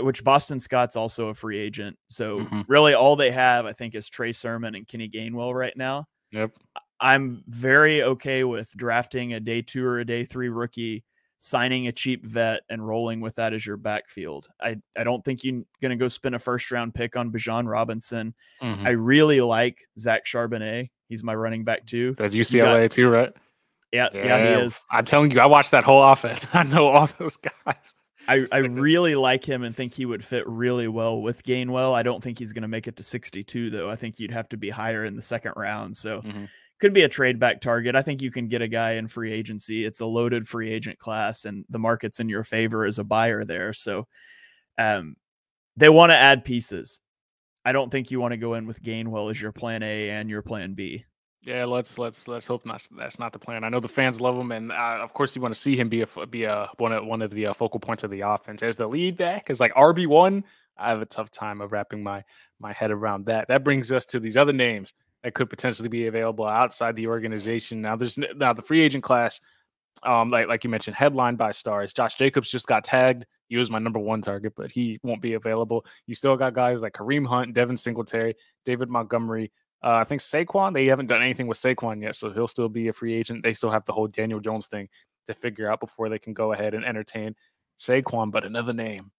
which Boston Scott's also a free agent. So really all they have, I think, is Trey Sermon and Kenny Gainwell right now. Yep. I'm very okay with drafting a day 2 or a day 3 rookie, signing a cheap vet, and rolling with that as your backfield. I don't think you're going to go spend a first-round pick on Bijan Robinson. I really like Zach Charbonnet. He's my running back too. That's UCLA too, right? Yeah, he is. I'm telling you, I watched that whole offense. I know all those guys. I really like him and think he would fit really well with Gainwell. I don't think he's going to make it to 62, though. I think you'd have to be higher in the second round. So could be a trade back target. I think you can get a guy in free agency. It's a loaded free agent class, and the market's in your favor as a buyer there. So they want to add pieces. I don't think you want to go in with Gainwell as your plan A and your plan B. Yeah, let's hope that's not the plan. I know the fans love him, and of course you want to see him be one of the focal points of the offense as the lead back, as like RB1. I have a tough time of wrapping my head around that. That brings us to these other names that could potentially be available outside the organization. Now the free agent class, like you mentioned, headlined by stars. Josh Jacobs just got tagged. He was my number 1 target, but he won't be available. You still got guys like Kareem Hunt, Devin Singletary, David Montgomery. I think Saquon, they haven't done anything with Saquon yet, so he'll still be a free agent. They still have the whole Daniel Jones thing to figure out before they can go ahead and entertain Saquon. But another name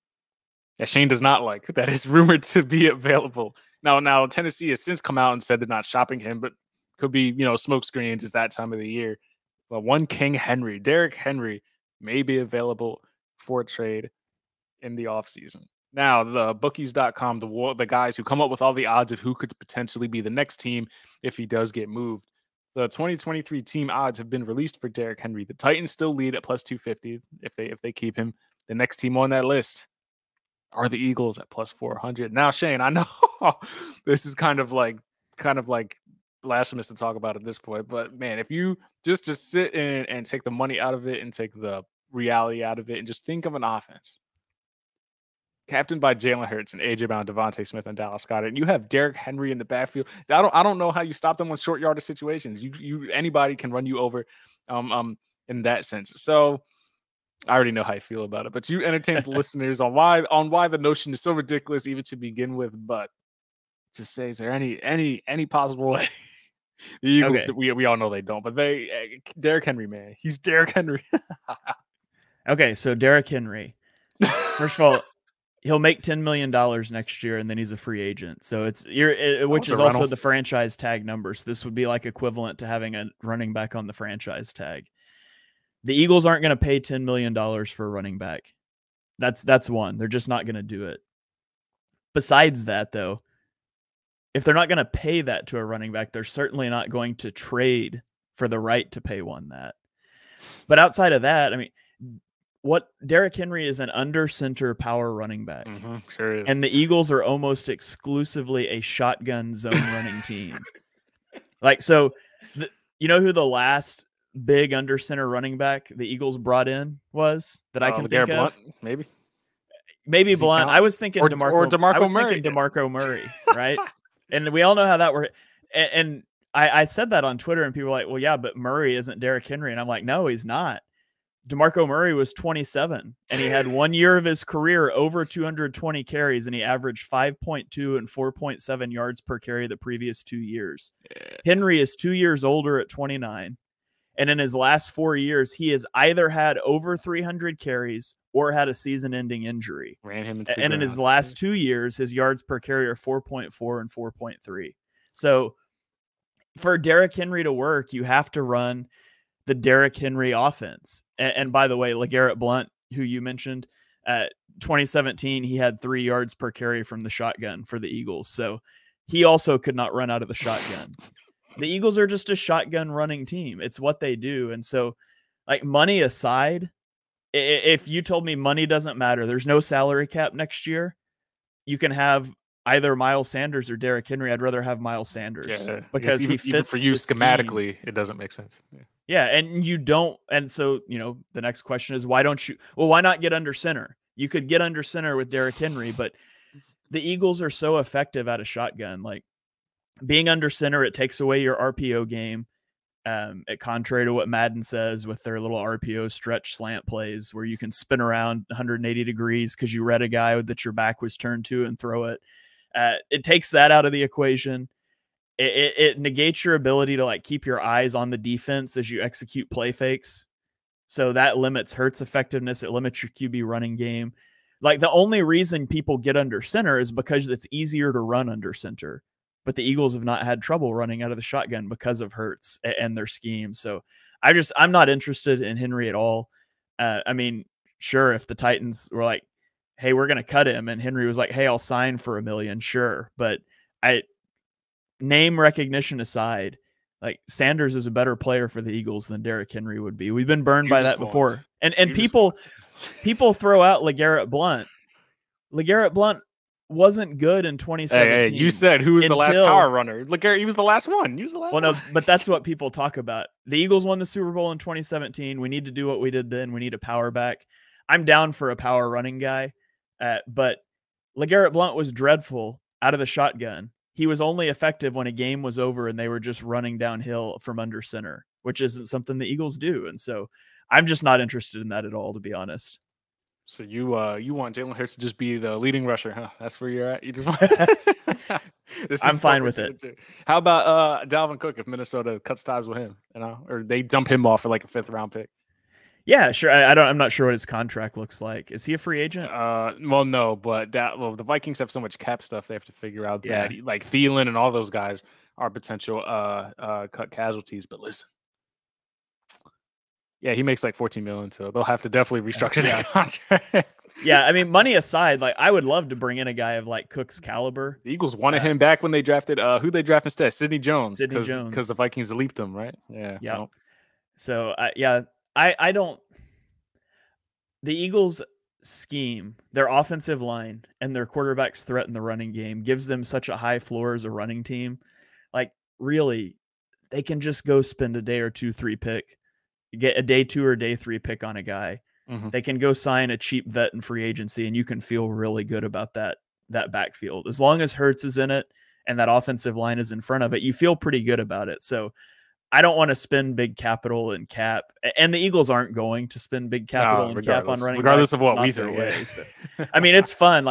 that Shane does not like, that is rumored to be available. Now Tennessee has since come out and said they're not shopping him, but could be, smoke screens. It's that time of the year. But one King Henry, Derrick Henry, may be available for a trade in the offseason. Now, the bookies.com, the guys who come up with all the odds of who could potentially be the next team if he does get moved. The 2023 team odds have been released for Derrick Henry. The Titans still lead at plus 250 if they keep him. The next team on that list are the Eagles at plus 400. Now, Shane, I know this is kind of like blasphemous to talk about at this point, but man, if you just sit in and take the money out of it and take the reality out of it and just think of an offense captained by Jalen Hurts and AJ Brown, Devontae Smith, and Dallas Goedert, and you have Derrick Henry in the backfield. I don't know how you stop them on short yardage situations. Anybody can run you over, in that sense. So I already know how you feel about it, but you entertain the listeners on why the notion is so ridiculous even to begin with. But just say, is there any possible way? The Eagles, we all know they don't, but Derrick Henry, man, he's Derrick Henry. Okay, so Derrick Henry. First of all, he'll make $10 million next year, and then he's a free agent. So which is also the franchise tag number. So this would be like equivalent to having a running back on the franchise tag. The Eagles aren't going to pay $10 million for a running back. That's one. They're just not going to do it. Besides that, though, if they're not going to pay that to a running back, they're certainly not going to trade for the right to pay one that. But outside of that, I mean, Derrick Henry is an under center power running back. Sure is. And the Eagles are almost exclusively a shotgun zone running team. You know who the last big under center running back the Eagles brought in was that I can think of? Blunt, maybe Blunt. I was thinking DeMarco Murray. DeMarco Murray. Thinking DeMarco Murray, right? And we all know how that works. And I said that on Twitter, and people were like, well, yeah, but Murray isn't Derrick Henry. And I'm like, no, he's not. DeMarco Murray was 27, and he had 1 year of his career over 220 carries, and he averaged 5.2 and 4.7 yards per carry the previous 2 years. Yeah. Henry is 2 years older at 29, and in his last 4 years, he has either had over 300 carries or had a season-ending injury. Ran him into the and ground. In his last 2 years, his yards per carry are 4.4 and 4.3. So for Derrick Henry to work, you have to run the Derrick Henry offense. And by the way, LeGarrette Blount, who you mentioned, 2017, he had 3 yards per carry from the shotgun for the Eagles. So he also could not run out of the shotgun. The Eagles are just a shotgun running team. It's what they do. And so, like, money aside, if you told me money doesn't matter, there's no salary cap next year, you can have either Miles Sanders or Derrick Henry. I'd rather have Miles Sanders because he fits even for you schematically, scheme. it doesn't make sense. Yeah, and you don't. And so, the next question is, why don't you? Well, why not get under center? You could get under center with Derrick Henry, but the Eagles are so effective at a shotgun. Like, being under center, it takes away your RPO game. Contrary to what Madden says with their little RPO stretch slant plays where you can spin around 180 degrees because you read a guy that your back was turned to and throw it. It takes that out of the equation. It negates your ability to keep your eyes on the defense as you execute play fakes. So that limits Hurts' effectiveness. It limits your QB running game. Like, the only reason people get under center is because it's easier to run under center. But the Eagles have not had trouble running out of the shotgun because of Hurts and their scheme. So I'm not interested in Henry at all. I mean, sure, if the Titans were like, hey, we're going to cut him, and Henry was like, hey, I'll sign for $1 million, sure. But name recognition aside, Sanders is a better player for the Eagles than Derrick Henry would be. We've been burned by that before. And people throw out LeGarrette Blount. LeGarrette Blount wasn't good in 2017. Hey, you said who was the last power runner? LeGarrette, he was the last one. He was the last one. No, but that's what people talk about. The Eagles won the Super Bowl in 2017. We need to do what we did then. We need a power back. I'm down for a power running guy, but LeGarrette Blount was dreadful out of the shotgun. He was only effective when a game was over and they were just running downhill from under center, which isn't something the Eagles do. And so I'm just not interested in that at all, to be honest. So you want Jalen Hurts to just be the leading rusher, huh? That's where you're at. You just want... I'm fine with it. How about Dalvin Cook if Minnesota cuts ties with him, or they dump him off for a 5th round pick? Yeah, sure. I'm not sure what his contract looks like. Is he a free agent? Well, no, but the Vikings have so much cap stuff they have to figure out. Yeah. That like Thielen and all those guys are potential cut casualties. But listen, yeah, he makes $14 million, so they'll have to definitely restructure that contract. Yeah, I mean, money aside, I would love to bring in a guy of Cook's caliber. The Eagles wanted him back when they drafted who they drafted instead, Sidney Jones, Jones, because the Vikings leaped him, right? Yeah. Well. So I don't. The Eagles' scheme, their offensive line, and their quarterback's threat in the running game gives them such a high floor as a running team. Really, they can just go spend a day or 2-3 pick, get a day 2 or day 3 pick on a guy. Mm-hmm. They can go sign a cheap vet in free agency, and you can feel really good about that backfield. As long as Hurts is in it and that offensive line is in front of it, you feel pretty good about it. So I don't want to spend big capital and cap, and the Eagles aren't going to spend big capital and cap on running regardless backs. of what we think. Yeah. So, I mean, it's fun.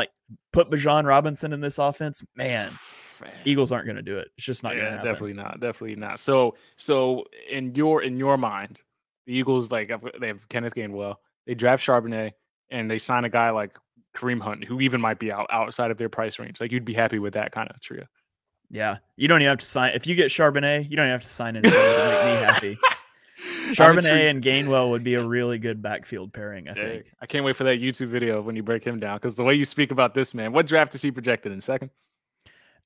Put Bijan Robinson in this offense, man. Eagles aren't going to do it. It's just not going to happen. Definitely not. So in your mind, the Eagles they have Kenneth Gainwell, they draft Charbonnet, and they sign a guy like Kareem Hunt, who even might be outside of their price range. You'd be happy with that kind of trio. Yeah, you don't even have to sign. If you get Charbonnet, you don't even have to sign anything to make me happy. Charbonnet and Gainwell would be a really good backfield pairing, I think. I can't wait for that YouTube video when you break him down, because the way you speak about this man, what draft is he projected in, second?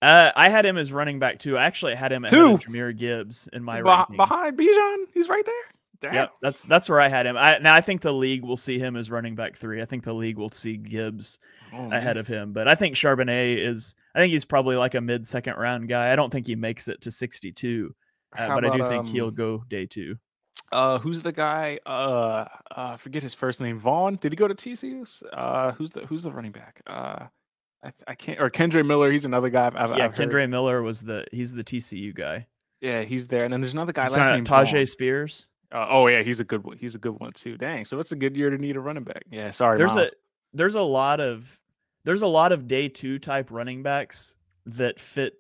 I had him as running back 2. I actually had him ahead of Jahmyr Gibbs in my rankings. Behind Bijan, he's right there. Damn. Yep, that's where I had him. I think the league will see him as running back 3. I think the league will see Gibbs ahead of him. But I think Charbonnet he's probably a mid-second round guy. I don't think he makes it to 62, but I do think he'll go day 2. Who's the guy? I forget his first name. Vaughn. Did he go to TCU? Who's the running back? I can't, or Kendre Miller. He's another guy I've heard. Kendre Miller he's the TCU guy. Yeah, he's there. And then there's another guy, You last found name out Tajay Vaughn. Spears. Oh yeah, he's a good one. He's a good one too. Dang, so it's a good year to need a running back. Yeah, sorry, There's Miles. a lot of day 2 type running backs that fit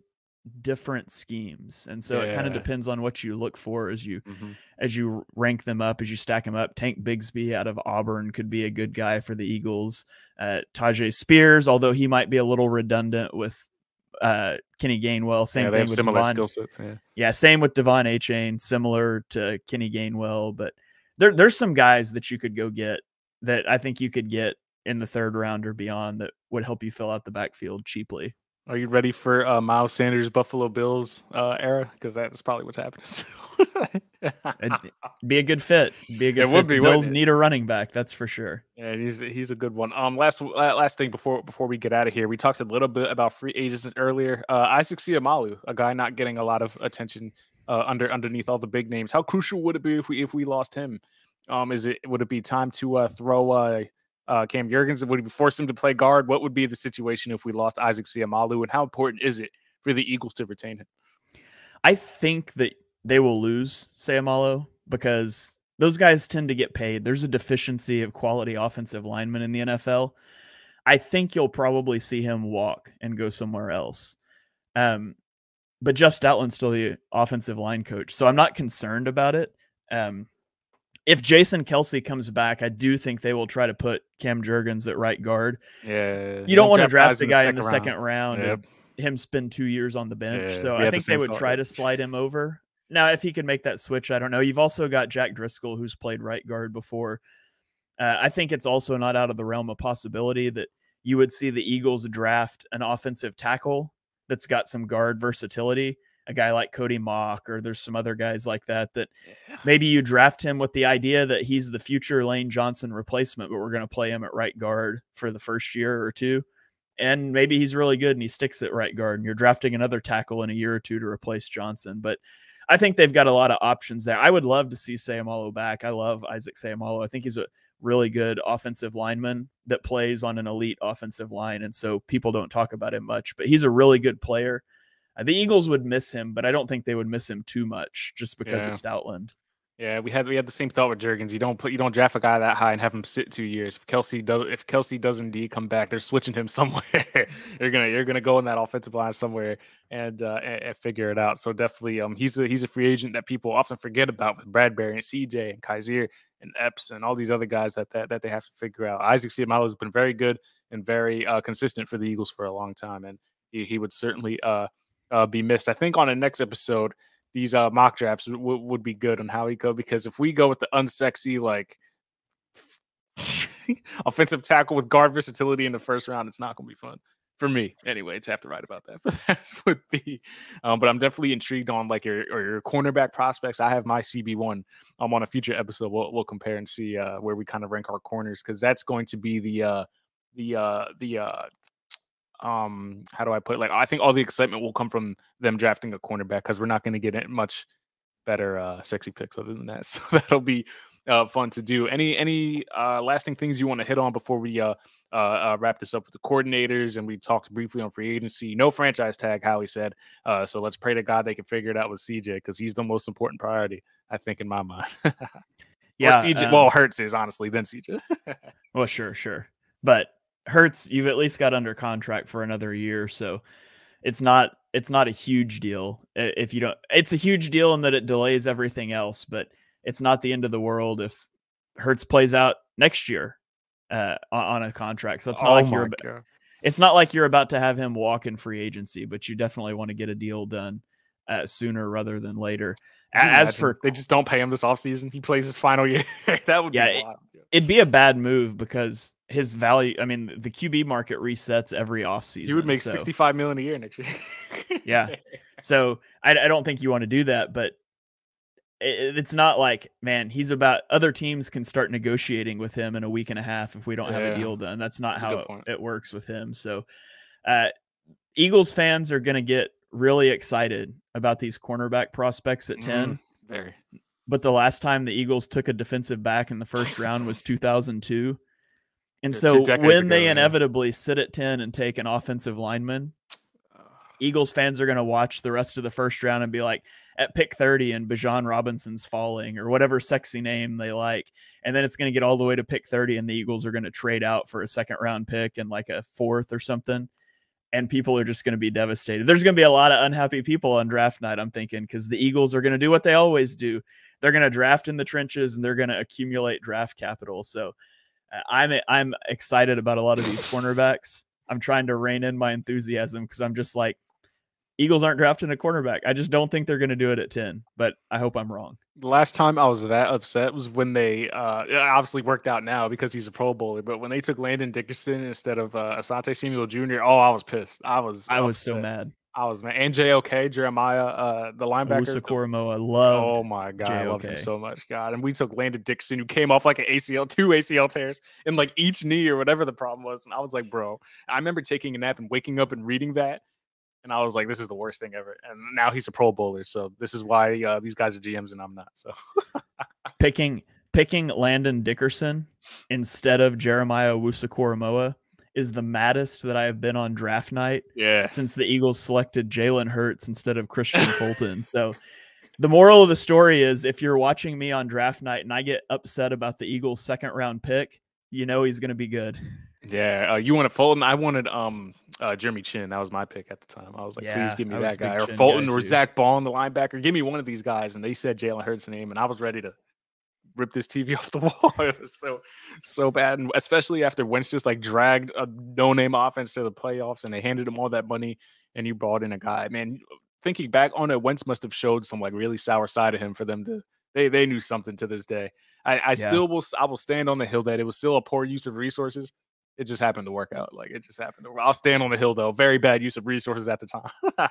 different schemes, and so it kind of depends on what you look for as you rank them up, as you stack them up. Tank Bigsby out of Auburn could be a good guy for the Eagles. Tajay Spears, although he might be a little redundant with Kenny Gainwell. Same thing with similar Devon. skill sets. Same with Devon Achane, similar to Kenny Gainwell. But there's some guys that you could go get that I think you could get in the 3rd round or beyond that would help you fill out the backfield cheaply. Are you ready for Miles Sanders Buffalo Bills era? Because that's probably what's happening. It'd be a good fit. Be a good it fit. Would be, the Bills need a running back, that's for sure. Yeah, he's a good one. Last thing before we get out of here, we talked a little bit about free agents earlier. Isaac Seumalo, a guy not getting a lot of attention underneath all the big names. How crucial would it be if we lost him? Would it be time to throw Cam Jurgens? Would we force him to play guard? What would be the situation if we lost Isaac Seumalo, and how important is it for the Eagles to retain him? I think that they will lose Seumalo because those guys tend to get paid. There's a deficiency of quality offensive linemen in the NFL. I think you'll probably see him walk and go somewhere else. But Jeff Stoutland's still the offensive line coach, so I'm not concerned about it. If Jason Kelce comes back, I do think they will try to put Cam Jurgens at right guard. Yeah, you don't want to draft a guy in the second round yep. and him spend 2 years on the bench. Yeah, so I think they would try to slide him over. Now, if he could make that switch, I don't know. You've also got Jack Driscoll, who's played right guard before. I think it's also not out of the realm of possibility that you would see the Eagles draft an offensive tackle that's got some guard versatility, a guy like Cody Mock, or there's some other guys like that maybe you draft him with the idea that he's the future Lane Johnson replacement, but we're going to play him at right guard for the first year or two. And maybe he's really good and he sticks at right guard, and you're drafting another tackle in a year or two to replace Johnson. But I think they've got a lot of options there. I would love to see Seumalo back. I love Isaac Seumalo. I think he's a really good offensive lineman that plays on an elite offensive line. And so people don't talk about him much, but he's a really good player. The Eagles would miss him, but I don't think they would miss him too much just because of Stoutland. Yeah, we had the same thought with Jurgens. You don't draft a guy that high and have him sit 2 years. If Kelce does indeed come back, they're switching him somewhere. you're gonna go in that offensive line somewhere and figure it out. So definitely, he's a free agent that people often forget about, with Bradbury and CJ and Kaiser and Epps and all these other guys that they have to figure out. Isaac Seumalo has been very good and very consistent for the Eagles for a long time, and he would certainly be missed. I think on the next episode, these mock drafts would be good on how he go, because if we go with the unsexy offensive tackle with guard versatility in the first round, it's not going to be fun for me anyway to have to write about that. But that would be but I'm definitely intrigued on your cornerback prospects. I have my CB1 on a future episode. We'll compare and see where we kind of rank our corners, because that's going to be how do I put it? I think all the excitement will come from them drafting a cornerback, because we're not going to get much better sexy picks other than that. So that'll be fun to do. Any lasting things you want to hit on before we wrap this up with the coordinators? And we talked briefly on free agency. No franchise tag, Howie said. So let's pray to God they can figure it out with CJ, because he's the most important priority, I think, in my mind. Yeah, CJ. Hurts is honestly, then CJ. Well, sure, but Hurts, you've at least got under contract for another year, so it's not a huge deal. If you don't, it's a huge deal in that it delays everything else, but it's not the end of the world if Hurts plays out next year on a contract. So it's not it's not like you're about to have him walk in free agency, but you definitely want to get a deal done sooner rather than later. As for, they just don't pay him this offseason, he plays his final year. That would be wild. It'd be a bad move, because his value, I mean, the QB market resets every offseason. He would make $65 million a year next year. Yeah. So I don't think you want to do that, but it's not like, man, other teams can start negotiating with him in a week and a half if we don't have a deal done. That's not how it works with him. So Eagles fans are going to get really excited about these cornerback prospects at 10. Very. But the last time the Eagles took a defensive back in the first round was 2002. And Yeah, so 2 decades when ago, they yeah. inevitably sit at 10 and take an offensive lineman, Eagles fans are going to watch the rest of the first round and be like, at pick 30 and Bijan Robinson's falling or whatever sexy name they like. And then it's going to get all the way to pick 30 and the Eagles are going to trade out for a second round pick and like a 4th or something. And people are just going to be devastated. There's going to be a lot of unhappy people on draft night, I'm thinking, because the Eagles are going to do what they always do. They're going to draft in the trenches and they're going to accumulate draft capital. So I'm excited about a lot of these cornerbacks. I'm trying to rein in my enthusiasm because I'm just like, Eagles aren't drafting a cornerback. I just don't think they're going to do it at 10, but I hope I'm wrong. The last time I was that upset was when they it obviously worked out now because he's a Pro Bowler, but when they took Landon Dickerson instead of Asante Samuel Jr., I was pissed. I was so mad. I was mad. And JOK, Jeremiah, the linebacker. Owusu-Koramoah, loved. Oh my God, I loved him JOK. so much. God. And we took Landon Dickerson, who came off like an 2 ACL tears in like each knee or whatever the problem was. And I was like, bro, I remember taking a nap and waking up and reading that. And I was like, this is the worst thing ever. And now he's a Pro Bowler. So this is why these guys are GMs and I'm not. So picking Landon Dickerson instead of Jeremiah Owusu-Koramoah is the maddest that I have been on draft night since the Eagles selected Jalen Hurts instead of Christian Fulton. So the moral of the story is if you're watching me on draft night and I get upset about the Eagles' second round pick, you know he's going to be good. Yeah, you wanted Fulton. I wanted Jeremy Chin. That was my pick at the time. I was like, please give me that guy. Or Fulton or Zach Ball, the linebacker. Give me one of these guys. And they said Jalen Hurts' name, and I was ready to rip this TV off the wall. It was so bad. And especially after Wentz just like dragged a no-name offense to the playoffs and they handed him all that money and you brought in a guy. Man, thinking back on it, Wentz must have showed some like really sour side of him for them to they knew something to this day. I will stand on the hill that it was still a poor use of resources. It just happened to work out. Like it just happened. I'll stand on the hill though. Very bad use of resources at the time.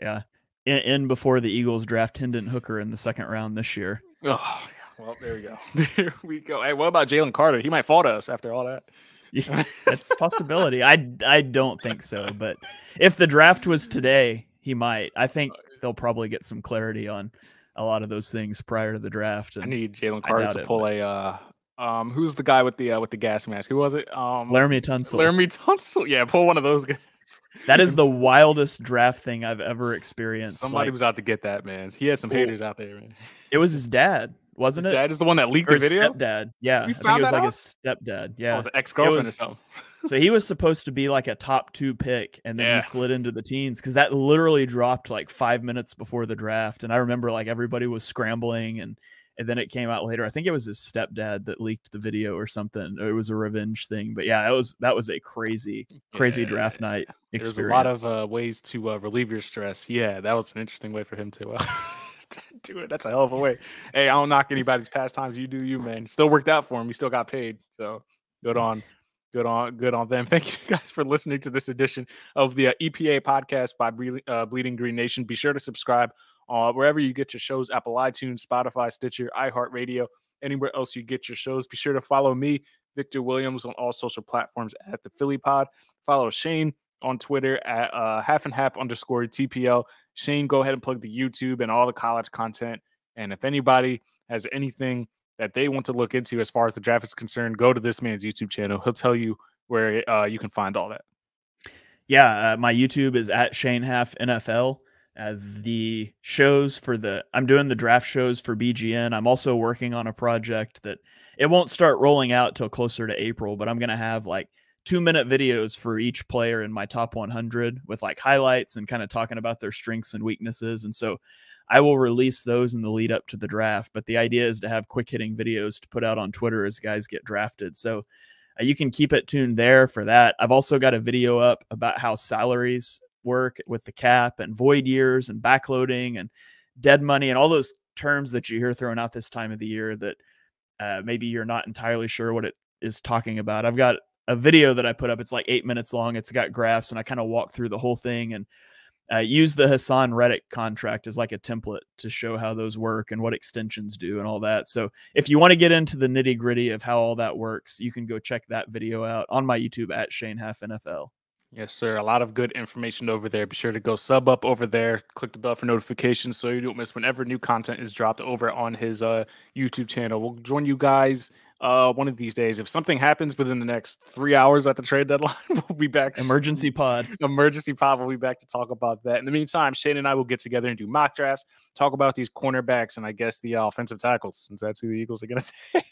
Yeah. In before the Eagles draft Hendon Hooker in the second round this year. Oh, well, there we go. There we go. Hey, what about Jalen Carter? He might fall to us after all that. Yeah, that's a possibility. I don't think so, but if the draft was today, he might. I think they'll probably get some clarity on a lot of those things prior to the draft. And I need Jalen Carter to pull who's the guy with the gas mask? Who was it? Laramie Tunsil. Laramie Tunsil. Yeah, pull one of those guys. That is the wildest draft thing I've ever experienced. Somebody was out to get that, man. He had some haters out there, man. It was his dad, wasn't it? His dad is the one that leaked the video? Stepdad. Yeah. We I think it was like his stepdad. Yeah. Oh, it was an ex-girlfriend or something. So he was supposed to be like a top 2 pick, and then he slid into the teens because that literally dropped like 5 minutes before the draft. And I remember like everybody was scrambling and then it came out later. I think it was his stepdad that leaked the video or something. It was a revenge thing. But yeah, that was a crazy draft night experience. There's a lot of ways to relieve your stress. Yeah, that was an interesting way for him to do it. That's a hell of a way. Hey, I don't knock anybody's pastimes. You do you, man. Still worked out for him. He still got paid. So good on them. Thank you guys for listening to this edition of the EPA podcast by Bleeding Green Nation. Be sure to subscribe wherever you get your shows, Apple iTunes, Spotify, Stitcher, iHeartRadio, anywhere else you get your shows. Be sure to follow me, Victor Williams, on all social platforms at the Philly Pod. Follow Shane on Twitter at half_TPL. Shane, go ahead and plug the YouTube and all the college content. And if anybody has anything that they want to look into as far as the draft is concerned, go to this man's YouTube channel. He'll tell you where you can find all that. Yeah, my YouTube is at Shane Haff NFL. The shows I'm doing the draft shows for BGN. I'm also working on a project that it won't start rolling out till closer to April, but I'm going to have like 2-minute videos for each player in my top 100 with like highlights and kind of talking about their strengths and weaknesses. And so I will release those in the lead up to the draft, but the idea is to have quick hitting videos to put out on Twitter as guys get drafted. So you can keep it tuned there for that. I've also got a video up about how salaries work with the cap and void years and backloading and dead money and all those terms that you hear thrown out this time of the year that maybe you're not entirely sure what it is talking about. I've got a video that I put up. It's like 8 minutes long. It's got graphs and I kind of walk through the whole thing and use the Hassan Reddick contract as like a template to show how those work and what extensions do and all that. So if you want to get into the nitty gritty of how all that works, you can go check that video out on my YouTube at Shane Haff NFL. Yes, sir. A lot of good information over there. Be sure to go sub up over there. Click the bell for notifications so you don't miss whenever new content is dropped over on his YouTube channel. We'll join you guys one of these days. If something happens within the next 3 hours at the trade deadline, we'll be back. Emergency pod. Emergency pod. We'll be back to talk about that. In the meantime, Shane and I will get together and do mock drafts, talk about these cornerbacks, and I guess the offensive tackles, since that's who the Eagles are going to take.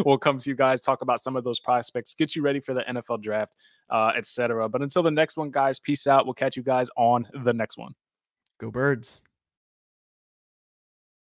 We'll come to you guys, talk about some of those prospects, get you ready for the NFL draft, etc. But until the next one, guys, peace out. We'll catch you guys on the next one. Go Birds.